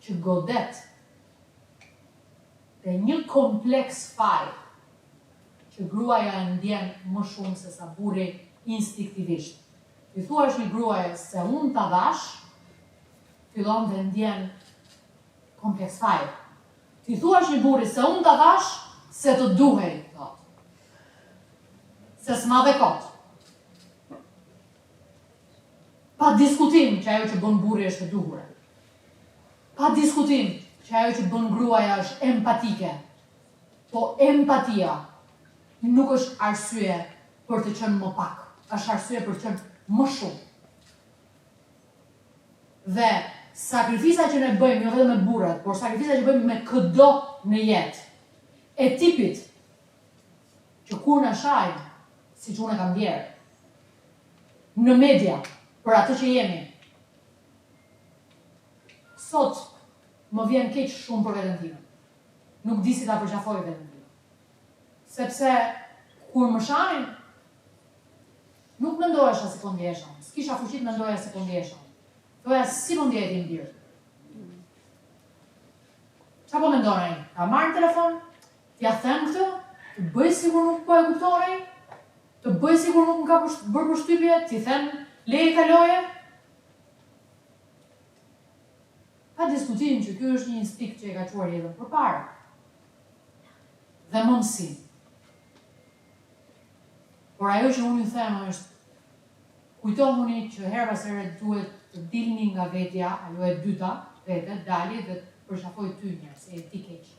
që godet dhe një kompleks faj që gruaja e ndjen më shumë se sa burri instinktivisht. Ti thuash një gruaje se unë ta dash, fillon të ndjen kompleks faj. Ti thuash një burri se unë ta dash, se të duhej, thot. Se s'ma dhe kot. Pa diskutim që ajo që bën burri është e duhur. Pa diskutim që ajo që bën gruaja është empatike. Po empatia nuk është arsye për të qenë më pak, është arsye për të qenë më shumë. Dhe sakrifisa që ne bëjmë, jo vetëm me burrat, por sakrifisa që bëjmë me çdo në jetë, e tipit që kur na shajnë, siç unë kam bjerë, në media, për atë që jemi. Sot më vjen keq shumë për veten time. Nuk di si ta përqafoj veten time. Sepse kur më shahin, nuk mendohesha si po ndjesha. S'kisha fuqi të mendoja si po ndjesha. Thoja si po ndjehet i mbir. Çfarë po mendon ai? Ka marrë telefon? T'ja them këtë? Të bëj sikur nuk po e kuptoj? Të bëj sikur nuk më ka bërë përshtypje? T'i them leje kaloje? Pa diskutim që ky është një instinkt që e ka çuar jetën përpara. Dhe mëmësi. Por ajo që unë ju them është, kujtohuni që her pas here duhet të dilni nga vetja, ajo e dyta, vetë, dali dhe të përshafoj ty njerë, se e ti keq.